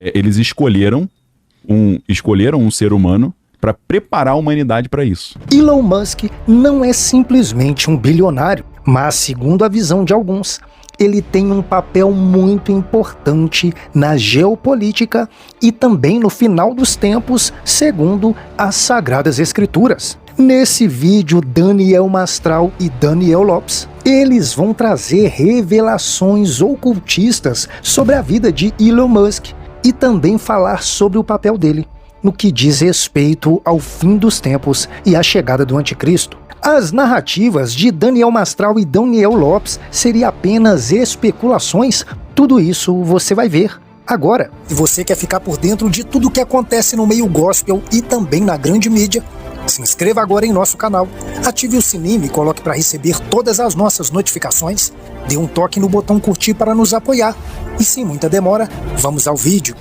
Eles escolheram um ser humano para preparar a humanidade para isso. Elon Musk não é simplesmente um bilionário, mas, segundo a visão de alguns, ele tem um papel muito importante na geopolítica e também no final dos tempos, segundo as Sagradas Escrituras. Nesse vídeo, Daniel Mastral e Daniel Lopes, eles vão trazer revelações ocultistas sobre a vida de Elon Musk e também falar sobre o papel dele no que diz respeito ao fim dos tempos e à chegada do anticristo. As narrativas de Daniel Mastral e Daniel Lopes seriam apenas especulações? Tudo isso você vai ver agora. E você quer ficar por dentro de tudo o que acontece no meio gospel e também na grande mídia? Se inscreva agora em nosso canal, ative o sininho e coloque para receber todas as nossas notificações. Dê um toque no botão curtir para nos apoiar. E sem muita demora, vamos ao vídeo.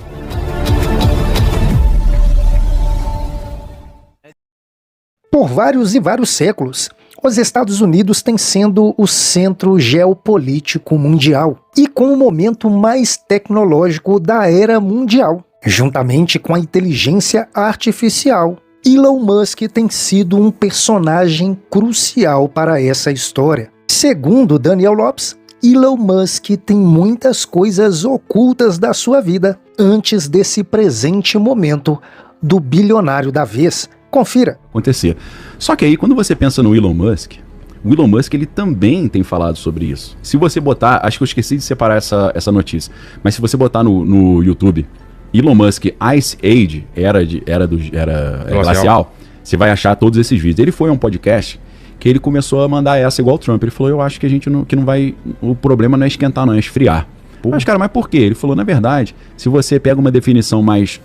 Por vários e vários séculos, os Estados Unidos têm sido o centro geopolítico mundial e com o momento mais tecnológico da era mundial. Juntamente com a inteligência artificial, Elon Musk tem sido um personagem crucial para essa história. Segundo Daniel Lopes, Elon Musk tem muitas coisas ocultas da sua vida antes desse presente momento do bilionário da vez. Confira. Acontecer. Só que aí, quando você pensa no Elon Musk, o Elon Musk ele também tem falado sobre isso. Se você botar, acho que eu esqueci de separar essa notícia, mas se você botar no YouTube, Elon Musk Ice Age, era glacial, você vai achar todos esses vídeos. Ele foi a um podcast que ele começou a mandar essa igual o Trump. Ele falou, eu acho que a gente não vai, o problema não é esquentar, não, é esfriar. Mas, cara, mas por quê? Ele falou, na verdade, se você pega uma definição mais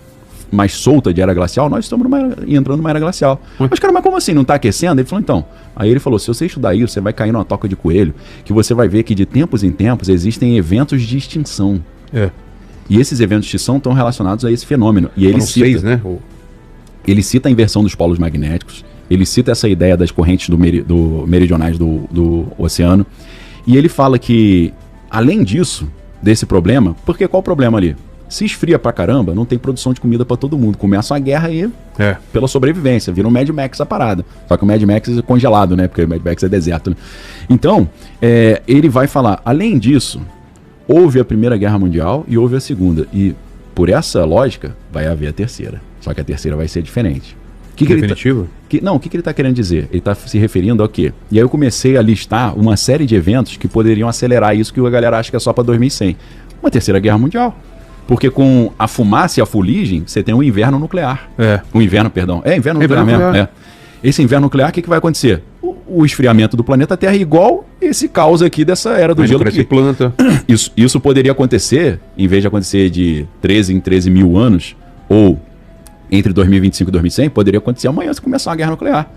solta de era glacial, nós estamos entrando numa era glacial. Mas, cara, mas como assim? Não está aquecendo? Ele falou, então. Aí ele falou, se você estudar isso, você vai cair numa toca de coelho, que você vai ver que de tempos em tempos existem eventos de extinção. E esses eventos de extinção estão relacionados a esse fenômeno. E ele cita, 6, né? Ele cita a inversão dos polos magnéticos, ele cita essa ideia das correntes meridionais do oceano, e ele fala que, além disso, desse problema, porque qual o problema ali? Se esfria pra caramba, não tem produção de comida pra todo mundo. Começa uma guerra aí pela sobrevivência. Vira um Mad Max a parada. Só que o Mad Max é congelado, né? Porque o Mad Max é deserto, né? Então, ele vai falar, além disso, houve a Primeira Guerra Mundial e houve a Segunda. E, por essa lógica, vai haver a terceira. Só que a terceira vai ser diferente. Definitivo? O que ele está querendo dizer? Ele está se referindo ao quê? E aí eu comecei a listar uma série de eventos que poderiam acelerar isso que a galera acha que é só para 2100. Uma terceira guerra mundial. Porque com a fumaça e a fuligem, você tem um inverno nuclear. Um inverno, perdão. Inverno nuclear mesmo. Esse inverno nuclear, o que vai acontecer? O esfriamento do planeta Terra é igual esse caos aqui dessa era do gelo. Que planta. Isso poderia acontecer, em vez de acontecer de 13 em 13 mil anos, ou entre 2025 e 2100, poderia acontecer amanhã se começar uma guerra nuclear.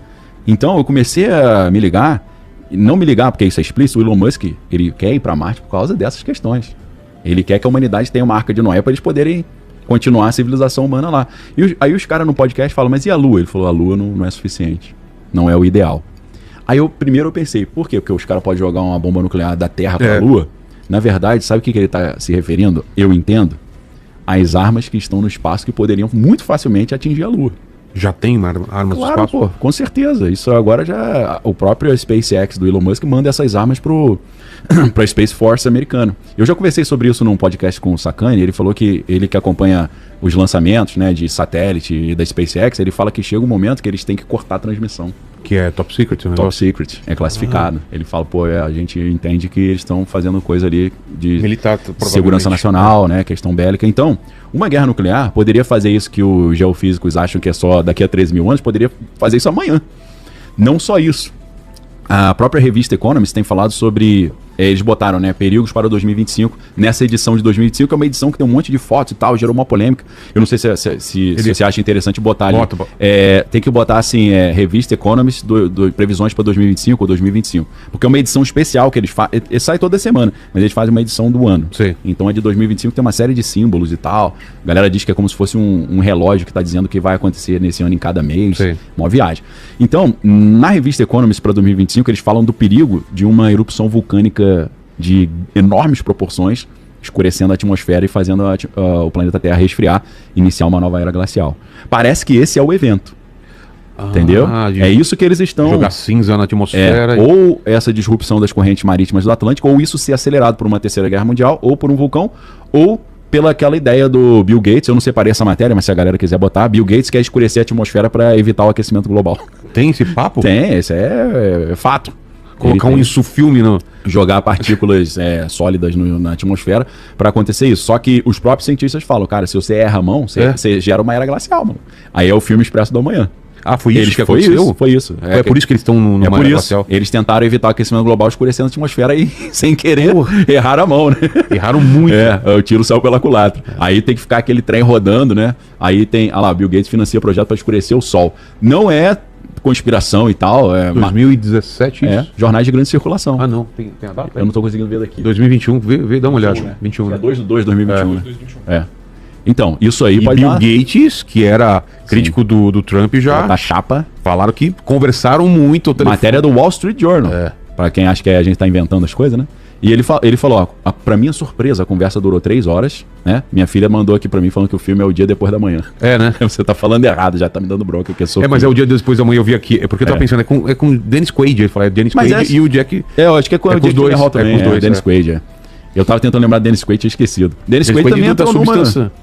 Então eu comecei a me ligar, não me ligar porque isso é explícito, o Elon Musk, ele quer ir para Marte por causa dessas questões. Ele quer que a humanidade tenha uma arca de Noé para eles poderem continuar a civilização humana lá. E aí os caras no podcast falam, mas e a Lua? Ele falou, a Lua não é suficiente, não é o ideal. Aí primeiro eu pensei, por quê? Porque os caras podem jogar uma bomba nuclear da Terra para a Lua? Na verdade, sabe o que ele está se referindo? Eu entendo. As armas que estão no espaço que poderiam muito facilmente atingir a Lua. Já tem armas do espaço? Pô, com certeza. Isso agora já... O próprio SpaceX do Elon Musk manda essas armas para a Space Force americano. Eu já conversei sobre isso num podcast com o Sacani. Ele falou que ele que acompanha os lançamentos, né, de satélite e da SpaceX, ele fala que chega um momento que eles têm que cortar a transmissão. Que é top secret, né? Top secret, é classificado. Ele fala, pô, a gente entende que eles estão fazendo coisa ali de militar, segurança nacional, né, questão bélica. Então, uma guerra nuclear poderia fazer isso que os geofísicos acham que é só daqui a 13 mil anos, poderia fazer isso amanhã. Não só isso. A própria revista Economist tem falado sobre... Eles botaram, né, perigos para 2025 nessa edição de 2025, que é uma edição que tem um monte de fotos e tal, gerou uma polêmica. Eu não sei se você acha interessante botar ali. Tem que botar assim, revista Economist, previsões para 2025 ou 2025. Porque é uma edição especial que eles fazem. Sai toda semana, mas eles fazem uma edição do ano. Sim. Então a de 2025 tem uma série de símbolos e tal. A galera diz que é como se fosse um relógio que está dizendo o que vai acontecer nesse ano em cada mês. Sim. Uma viagem. Então, na revista Economist para 2025, eles falam do perigo de uma erupção vulcânica de enormes proporções escurecendo a atmosfera e fazendo o planeta Terra resfriar, iniciar uma nova era glacial. Parece que esse é o evento. Entendeu? É isso que eles estão... Jogar cinza na atmosfera. Ou essa disrupção das correntes marítimas do Atlântico, ou isso ser acelerado por uma terceira guerra mundial, ou por um vulcão, ou pela aquela ideia do Bill Gates. Eu não separei essa matéria, mas se a galera quiser botar, Bill Gates quer escurecer a atmosfera para evitar o aquecimento global. Tem esse papo? Tem, esse é fato. Colocar um insufilme no... Jogar partículas sólidas na atmosfera para acontecer isso. Só que os próprios cientistas falam, cara, se você erra a mão, você gera uma era glacial, mano. Aí é o filme Expresso do Amanhã. Foi isso que aconteceu? Foi isso. É por isso que eles estão numa era glacial? Eles tentaram evitar o aquecimento global escurecendo a atmosfera e, sem querer, erraram a mão, né? Erraram muito. O tiro saiu pela culatra. Aí tem que ficar aquele trem rodando, né? Aí tem, Bill Gates financia projeto para escurecer o Sol. Não é conspiração e tal. 2017 isso? Jornais de grande circulação. Não, tem a data? Eu não tô conseguindo ver daqui. 2021, dá uma olhada. 21, né? 2/2/2021, né? Então, isso aí pode Bill Gates, que era crítico do Trump, já da chapa, falaram que conversaram muito. Matéria do Wall Street Journal. Pra quem acha que a gente tá inventando as coisas, né? E ele falou, pra minha surpresa, a conversa durou 3 horas, né? Minha filha mandou aqui pra mim falando que o filme é o dia depois da manhã. Né? Você tá falando errado, já tá me dando bronca. Mas é o dia depois da manhã, eu vi aqui. É porque eu tava pensando, é com Dennis Quaid. Ele falou, Dennis Quaid e o Jack... eu acho que é com o Jack Gyllenhaal também. Com os dois, Dennis Quaid, Eu tava tentando lembrar de Dennis Quaid, tinha esquecido. Dennis Quaid também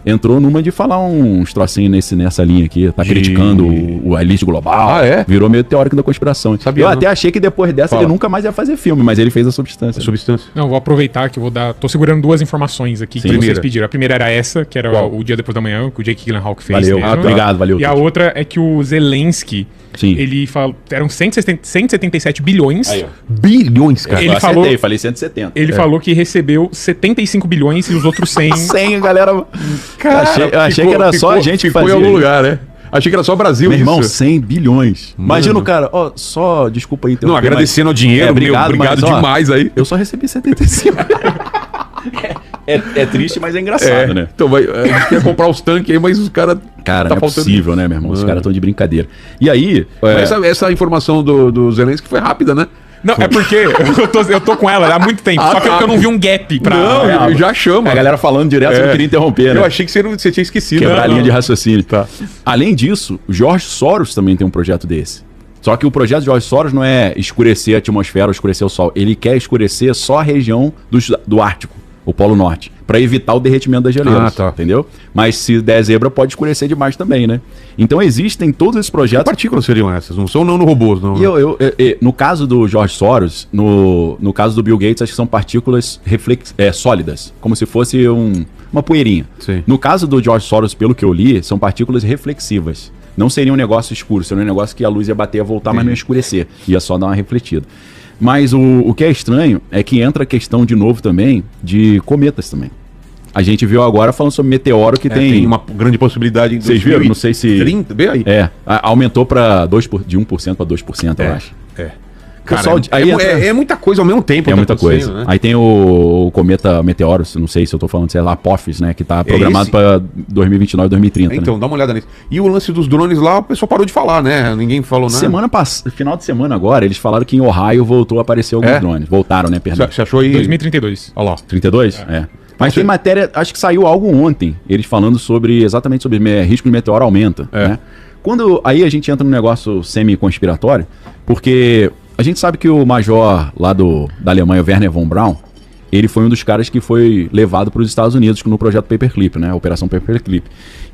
entrou numa de falar uns trocinhos nessa linha aqui. Tá criticando a elite global. Virou meio teórico da conspiração. Eu até achei que depois dessa ele nunca mais ia fazer filme, mas ele fez a Substância. Não, vou aproveitar que eu vou dar... Tô segurando 2 informações aqui que vocês pediram. A primeira era essa, que era o Dia Depois da Manhã, que o Jake Gyllenhaal que fez. Valeu, obrigado, valeu. E a outra é que o Zelensky... Sim. Ele falou... Eram 177 bilhões. Aí, bilhões, cara. Ele falei 170. Ele falou que recebeu 75 bilhões e os outros 100... 100, galera... Cara, achei que era só a gente que fazia. Ficou em algum lugar, né? Achei que era só o Brasil. Meu irmão, 100 bilhões. Imagina o cara... só... Desculpa aí. Não, agradecendo ao dinheiro. Obrigado demais aí. Eu só recebi 75. É triste, mas é engraçado, né? Então, a gente quer comprar os tanques aí, mas os caras... Cara, não é possível, né, meu irmão? Os caras estão de brincadeira. E aí... Essa informação do Zelensky foi rápida, né? Não, é porque eu tô com ela há muito tempo. Só que eu não vi um gap pra... Não, já chama. A galera falando direto, eu não queria interromper, né? Eu achei que você tinha esquecido. Quebrar a linha de raciocínio. Tá. Além disso, o George Soros também tem um projeto desse. Só que o projeto de George Soros não é escurecer a atmosfera ou escurecer o sol. Ele quer escurecer só a região do Ártico, o Polo Norte, para evitar o derretimento das geleiras, entendeu? Mas se der zebra, pode escurecer demais também, né? Então existem todos esses projetos... Que partículas seriam essas? Não são robôs, não? No caso do George Soros, no caso do Bill Gates, acho que são partículas sólidas, como se fosse uma poeirinha. Sim. No caso do George Soros, pelo que eu li, são partículas reflexivas. Não seria um negócio escuro, seria um negócio que a luz ia bater, ia voltar, mas não ia escurecer. Ia só dar uma refletida. Mas o que é estranho é que entra a questão de novo também de cometas também. A gente viu agora falando sobre meteoro que tem uma grande possibilidade. Vocês viram? Não sei se... 30, bem aí. Aumentou de 1% para 2%, eu acho. Cara, pessoal, é muita coisa ao mesmo tempo. É muita coisa. Né? Aí tem o cometa meteoro, não sei se eu tô falando, sei lá, Apophis, né? Que tá programado para 2029, 2030. Então, dá uma olhada nisso. E o lance dos drones lá, o pessoal parou de falar, né? Ninguém falou nada. Final de semana agora, eles falaram que em Ohio voltou a aparecer alguns drones. Voltaram, né? Perdão. Você achou aí? 2032. Olha lá. 32? Mas tem matéria, acho que saiu algo ontem, eles falando exatamente sobre risco de meteoro aumenta, né? Aí a gente entra num negócio semi-conspiratório, porque a gente sabe que o major lá da Alemanha, o Werner von Braun, ele foi um dos caras que foi levado para os Estados Unidos no projeto Paperclip, né? Operação Paperclip.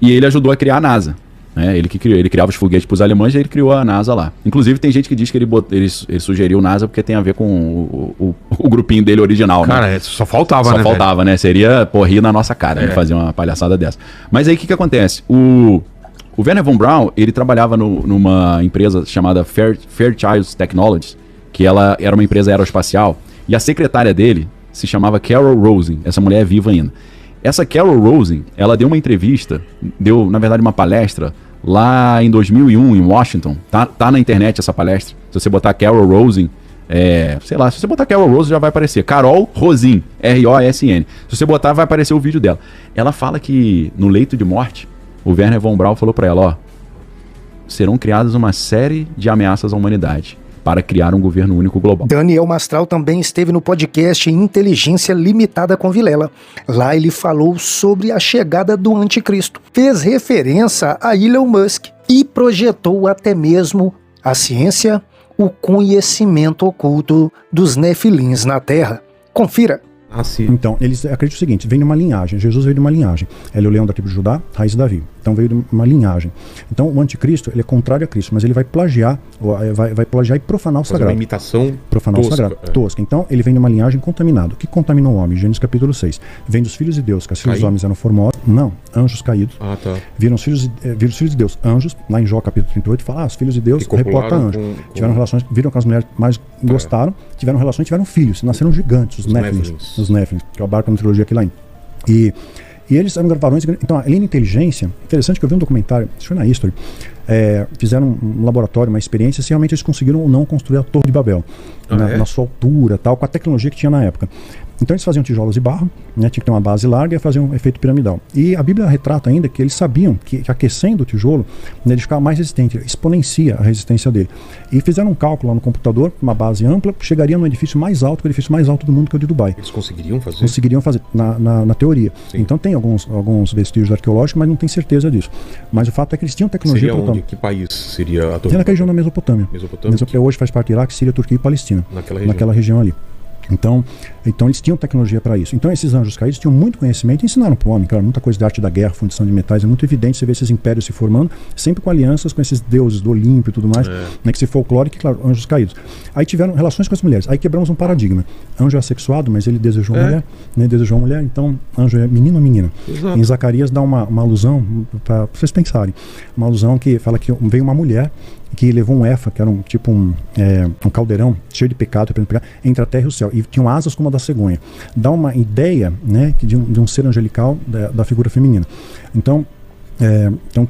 E ele ajudou a criar a NASA. Né? Ele criava os foguetes para os alemães e ele criou a NASA lá. Inclusive tem gente que diz que ele sugeriu a NASA porque tem a ver com o grupinho dele original. Cara, né? Só faltava, né? Só faltava, né? Seria rir na nossa cara, né? Fazer uma palhaçada dessa. Mas aí o que acontece? O Werner von Braun, ele trabalhava numa empresa chamada Fairchild Technologies, que ela era uma empresa aeroespacial, e a secretária dele se chamava Carol Rosin. Essa mulher é viva ainda. Essa Carol Rosin, ela deu uma entrevista, na verdade uma palestra, lá em 2001, em Washington. Tá na internet essa palestra. Se você botar Carol Rosin, se você botar Carol Rosin já vai aparecer. Carol Rosin, R-O-S-N. Se você botar, vai aparecer o vídeo dela. Ela fala que no leito de morte, o Werner von Braun falou pra ela, serão criadas uma série de ameaças à humanidade. para criar um governo único global. Daniel Mastral também esteve no podcast Inteligência Limitada com Vilela. Lá ele falou sobre a chegada do anticristo, fez referência a Elon Musk e projetou até mesmo a ciência, o conhecimento oculto dos nefilins na Terra. Confira. Então, eles acreditam o seguinte, vem de uma linhagem, Jesus veio de uma linhagem. Ele é o leão da tribo de Judá, raiz de Davi. Então veio de uma linhagem. Então o anticristo, ele é contrário a Cristo, mas ele vai plagiar, vai plagiar e profanar o sagrado. Uma imitação profanar tosca, o sagrado, tosca. Então ele vem de uma linhagem contaminada. O que contaminou o homem? Gênesis capítulo 6. Vem dos filhos de Deus, que os filhos dos homens eram formosos. Não, anjos caídos. Tá. Viram os filhos de Deus, anjos. Lá em Jó capítulo 38 fala, os filhos de Deus reporta anjos. Tiveram relações, viram que as mulheres mais gostaram, tiveram relações, tiveram filhos, nasceram gigantes, os Néfilins, que abarca a mitologia aqui lá. E eles eram varões. Então, além da inteligência, interessante que eu vi um documentário, isso foi na History, fizeram um laboratório, uma experiência, se realmente eles conseguiram ou não construir a Torre de Babel, na sua altura, tal, com a tecnologia que tinha na época. Então eles faziam tijolos de barro, tinha que ter uma base larga e faziam um efeito piramidal. E a Bíblia retrata ainda que eles sabiam que aquecendo o tijolo, ele ficava mais resistente, exponencia a resistência dele. E fizeram um cálculo lá no computador, uma base ampla, chegaria no edifício mais alto, que é o edifício mais alto do mundo, que é o de Dubai. Eles conseguiriam fazer? Conseguiriam fazer, na teoria. Sim. Então tem alguns vestígios arqueológicos, mas não tem certeza disso. Mas o fato é que eles tinham tecnologia. Seria onde? Que país seria a Torre? Naquela região da Mesopotâmia. Mesopotâmia hoje faz parte do Iraque, Síria, Turquia e Palestina. Naquela região ali. Então eles tinham tecnologia para isso. Então esses anjos caídos tinham muito conhecimento e ensinaram para o homem, claro, muita coisa de arte da guerra, fundição de metais, é muito evidente você ver esses impérios se formando, sempre com alianças com esses deuses do Olimpo e tudo mais, que se folclore, que claro, anjos caídos. Aí tiveram relações com as mulheres, aí quebramos um paradigma. Anjo é assexuado, mas ele desejou uma mulher, desejou uma mulher, então anjo é menino ou menina. Exato. Em Zacarias dá uma alusão, para vocês pensarem, uma alusão que fala que veio uma mulher que levou um Efa, que era um caldeirão cheio de pecado, entre a terra e o céu, e tinham asas como a da cegonha. Dá uma ideia, né, de um ser angelical da figura feminina. Então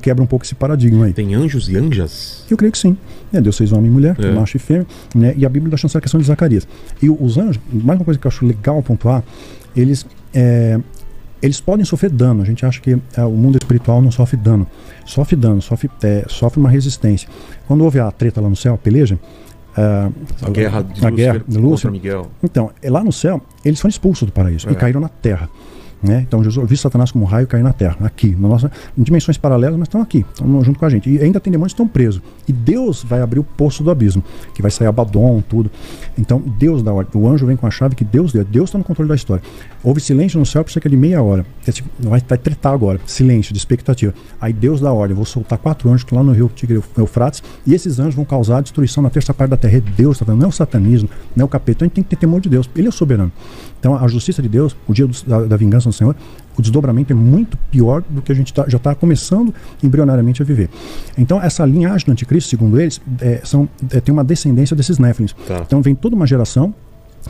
quebra um pouco esse paradigma aí. Tem anjos e anjas? Eu creio que sim. Deus fez homem e mulher, macho e fêmea, né, e a Bíblia dá chance à questão de Zacarias. E os anjos, mais uma coisa que eu acho legal pontuar, eles podem sofrer dano. A gente acha que o mundo espiritual não sofre dano. Sofre dano, sofre uma resistência. Quando houve a treta lá no céu, a peleja, a guerra de Lúcifer contra Miguel. Então, lá no céu, eles foram expulsos do paraíso e caíram na terra. Né? Então Jesus viu Satanás como um raio cair na terra, aqui, em dimensões paralelas, mas estão aqui, estão junto com a gente. E ainda tem demônios que estão presos. E Deus vai abrir o poço do abismo, que vai sair Abaddon, tudo. Então Deus dá ordem. O anjo vem com a chave que Deus deu. Deus está no controle da história. Houve silêncio no céu por cerca de meia hora. Vai tretar agora. Silêncio, de expectativa. Aí Deus dá ordem. Vou soltar 4 anjos lá no rio Tigre Eufrates, e esses anjos vão causar destruição na terça parte da terra. É Deus, tá vendo? Não é o satanismo, não é o capeta. Então a gente tem que ter temor de Deus. Ele é o soberano. Então a justiça de Deus, o dia da vingança do Senhor, o desdobramento é muito pior do que a gente já está começando embrionariamente a viver. Então essa linhagem do anticristo, segundo eles, tem uma descendência desses Néfilins. Tá. Então vem toda uma geração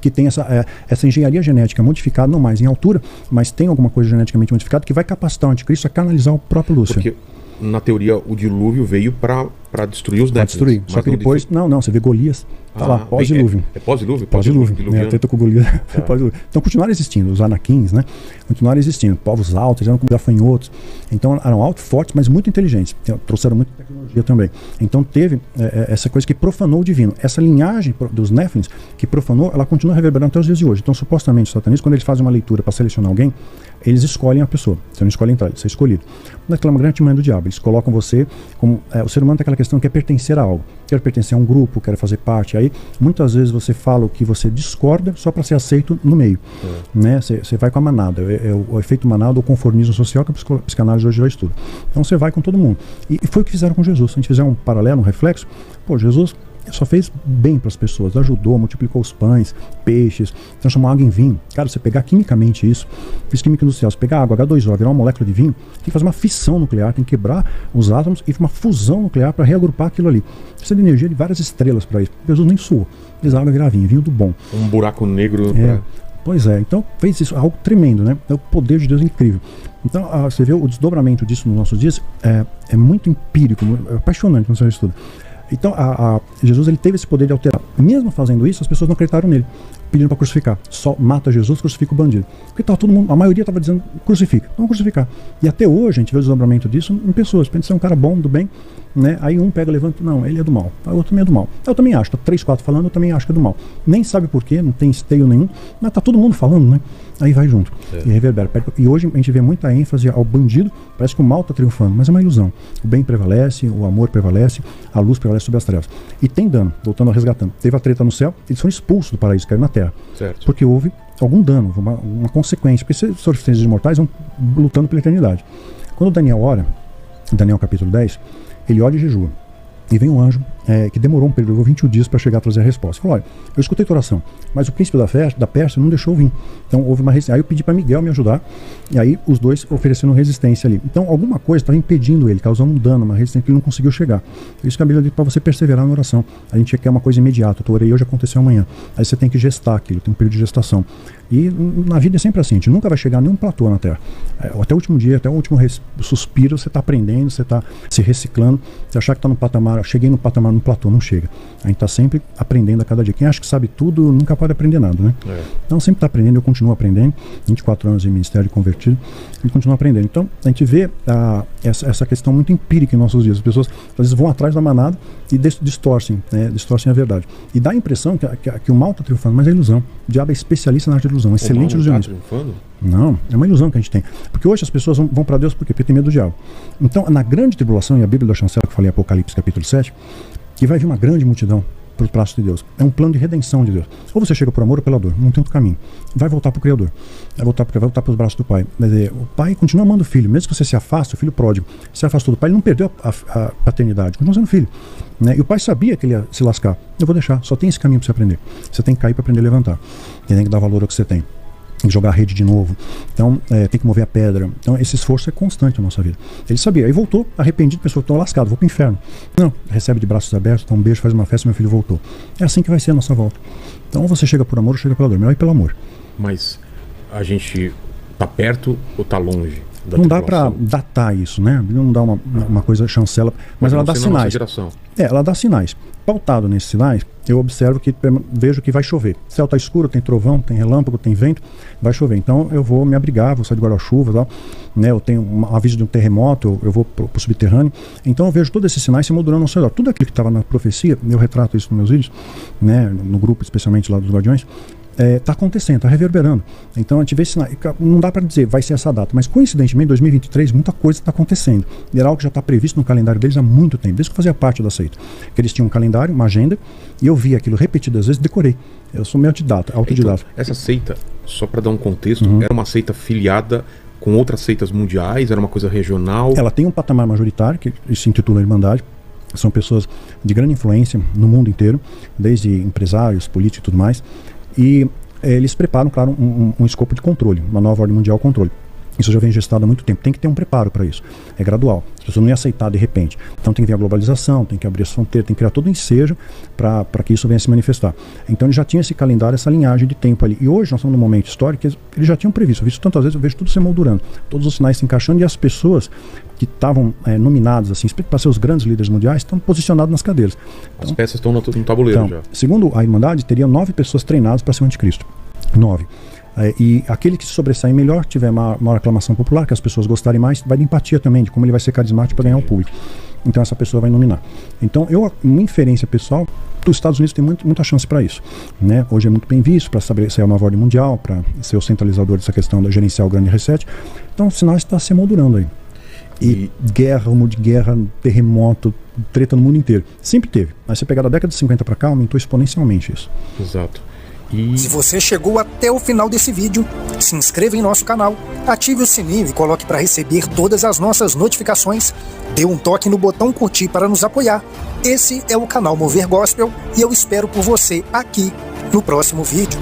que tem essa engenharia genética modificada, não mais em altura, mas tem alguma coisa geneticamente modificada que vai capacitar o anticristo a canalizar o próprio Lúcifer. Porque, na teoria, o dilúvio veio para destruir os Néfilins. Destruir. Só que depois, não, você vê Golias, tá lá, pós-dilúvio. É pós-dilúvio? Pós-dilúvio. Treta com Golias. Pós-dilúvio. Então continuaram existindo, os anaquins, né? Continuaram existindo. Povos altos, eram como gafanhotos. Então eram altos, fortes, mas muito inteligentes. Trouxeram muita tecnologia também. Então teve essa coisa que profanou o divino. Essa linhagem dos Néfilins que profanou, ela continua reverberando até os dias de hoje. Então supostamente os satanistas, quando eles fazem uma leitura para selecionar alguém, eles escolhem a pessoa. Você não escolhe entrar, você é escolhido. Naquela grande artimanha do diabo. Eles colocam você como... o ser humano tem aquela questão que é pertencer a algo. Quero pertencer a um grupo, quero fazer parte. Aí, muitas vezes você fala o que você discorda só para ser aceito no meio. Né? Você vai com a manada. É o efeito manada ou conformismo social que a psicanálise hoje já estuda. Então você vai com todo mundo. E foi o que fizeram com Jesus. Se a gente fizer um paralelo, um reflexo, Jesus só fez bem para as pessoas, ajudou, multiplicou os pães, peixes, transformou água em vinho. Cara, você pegar quimicamente isso, fiz química industrial, você pegar água, H2O, virar uma molécula de vinho, tem que fazer uma fissão nuclear, tem que quebrar os átomos e uma fusão nuclear para reagrupar aquilo ali. Precisa de energia de várias estrelas para isso. Jesus nem suou, fez água virar vinho, vinho do bom. Um buraco negro. Pois é, então fez isso, algo tremendo, né? O poder de Deus é incrível. Então você vê o desdobramento disso nos nossos dias, é muito empírico, é apaixonante quando você estuda. Então Jesus ele teve esse poder de alterar. Mesmo fazendo isso, as pessoas não acreditaram nele, pedindo para crucificar. Só mata Jesus, crucifica o bandido. Porque todo mundo, a maioria estava dizendo crucifica, vamos crucificar. E até hoje a gente vê o desdobramento disso em pessoas. Pensa ser um cara bom, do bem, né? Aí um pega, levanta, não, ele é do mal. Aí o outro também é do mal. Eu também acho, tá 3, 4 falando, eu também acho que é do mal. Nem sabe por quê, não tem esteio nenhum, mas tá todo mundo falando, né? Aí vai junto. E reverbera. E hoje a gente vê muita ênfase ao bandido, parece que o mal tá triunfando, mas é uma ilusão. O bem prevalece, o amor prevalece, a luz prevalece sobre as trevas. E tem dano, voltando ao resgatando. Teve a treta no céu, eles foram expulsos do paraíso, caíram na terra. Certo. Porque houve algum dano, uma consequência. Porque esses seres imortais vão lutando pela eternidade. Quando Daniel ora, Daniel capítulo 10, ele ora e jejua. E vem um anjo que demorou um período, levou 21 dias para chegar a trazer a resposta. Falou, olha, eu escutei tua oração, mas o príncipe da Pérsia não deixou vir. Então houve uma resistência. Aí eu pedi para Miguel me ajudar, e aí os dois oferecendo resistência ali. Então alguma coisa estava impedindo ele, causando um dano, uma resistência que ele não conseguiu chegar. Por isso que a Bíblia diz para você perseverar na oração. A gente quer uma coisa imediata. Eu orei hoje, aconteceu amanhã. Aí você tem que gestar aquilo, tem um período de gestação. E na vida é sempre assim, a gente nunca vai chegar a nenhum platô na Terra. Até o último dia, até o último suspiro, você está aprendendo, você está se reciclando. Você achar que está no patamar, cheguei no patamar, no platô, não chega. A gente está sempre aprendendo a cada dia. Quem acha que sabe tudo, nunca pode aprender nada, né? Então sempre está aprendendo, eu continuo aprendendo. 24 anos de ministério convertido, e continuo aprendendo. Então a gente vê essa questão muito empírica em nossos dias. As pessoas às vezes vão atrás da manada e distorcem, né? Distorcem a verdade. E dá a impressão que o mal está triunfando, mas é ilusão. O diabo é especialista na arte de ilusão, excelente ilusionista. Não, é uma ilusão que a gente tem. Porque hoje as pessoas vão para Deus por quê? Porque tem medo do diabo. Então, na grande tribulação, e a Bíblia da chancela que eu falei em Apocalipse capítulo 7, que vai vir uma grande multidão para os braços de Deus. É um plano de redenção de Deus. Ou você chega por amor ou pela dor, não tem outro caminho. Vai voltar para o Criador. Vai voltar para os braços do Pai. O Pai continua amando o Filho. Mesmo que você se afaste, o Filho pródigo se afastou do Pai, ele não perdeu a paternidade, continua sendo filho. Né? E o Pai sabia que ele ia se lascar. Eu vou deixar, só tem esse caminho para você aprender. Você tem que cair para aprender a levantar. Você tem que dar valor ao que você tem. Tem que jogar a rede de novo. Então, tem que mover a pedra. Então, esse esforço é constante na nossa vida. Ele sabia. Aí voltou, arrependido, pensou, estou lascado, vou para o inferno. Não, recebe de braços abertos, dá um beijo, faz uma festa, meu filho voltou. É assim que vai ser a nossa volta. Então, ou você chega por amor ou chega pela dor. Melhor ir pelo amor. Mas a gente tá perto ou tá longe? Não dá para datar isso, né? Não dá uma coisa chancela, mas ela dá sinais. Ela dá sinais. Pautado nesses sinais, eu observo vejo que vai chover. O céu está escuro, tem trovão, tem relâmpago, tem vento, vai chover. Então eu vou me abrigar, vou sair de guarda-chuva, tal, né? Eu tenho um aviso de um terremoto, eu vou para o subterrâneo. Então eu vejo todos esses sinais se moldurando ao seu redor. Tudo aquilo que estava na profecia, eu retrato isso nos meus vídeos, né? No grupo, especialmente lá dos Guardiões. Está acontecendo, está reverberando. Então a gente vê sinais. Não dá para dizer vai ser essa data, mas coincidentemente em 2023 muita coisa está acontecendo. E era algo que já está previsto no calendário deles há muito tempo, desde que eu fazia parte da seita. Que eles tinham um calendário, uma agenda, e eu via aquilo repetidas vezes, decorei. Eu sou meio autodidata. Então, essa seita, só para dar um contexto, era uma seita filiada com outras seitas mundiais, era uma coisa regional? Ela tem um patamar majoritário, que se intitula Irmandade. São pessoas de grande influência no mundo inteiro, desde empresários, políticos e tudo mais. E eles preparam, claro, um escopo de controle, uma nova ordem mundial controle. Isso já vem gestado há muito tempo. Tem que ter um preparo para isso. É gradual. As pessoas não iam aceitar de repente. Então tem que vir a globalização, tem que abrir as fronteiras, tem que criar todo um ensejo para que isso venha se manifestar. Então ele já tinha esse calendário, essa linhagem de tempo ali. E hoje nós estamos num momento histórico que eles já tinham previsto. Eu vi isso tantas vezes, eu vejo tudo se moldurando. Todos os sinais se encaixando e as pessoas que estavam nominadas assim, para ser os grandes líderes mundiais estão posicionados nas cadeiras. As peças estão no tabuleiro já. Segundo a Irmandade, teria 9 pessoas treinadas para ser o anticristo. 9. E aquele que se sobressair melhor, tiver maior aclamação popular, que as pessoas gostarem mais, vai de empatia também, de como ele vai ser carismático para ganhar o público. Então essa pessoa vai nominar. Então uma inferência pessoal, os Estados Unidos tem muita chance para isso, né? Hoje é muito bem visto para saber se é uma nova ordem mundial, para ser o centralizador dessa questão da gerenciar o grande reset. Então o sinal está se moldurando aí. E guerra, rumo de guerra, terremoto, treta no mundo inteiro. Sempre teve. Mas você pegar da década de 50 para cá, aumentou exponencialmente isso. Exato. Se você chegou até o final desse vídeo, se inscreva em nosso canal, ative o sininho e coloque para receber todas as nossas notificações. Dê um toque no botão curtir para nos apoiar. Esse é o canal Mover Gospel e eu espero por você aqui no próximo vídeo.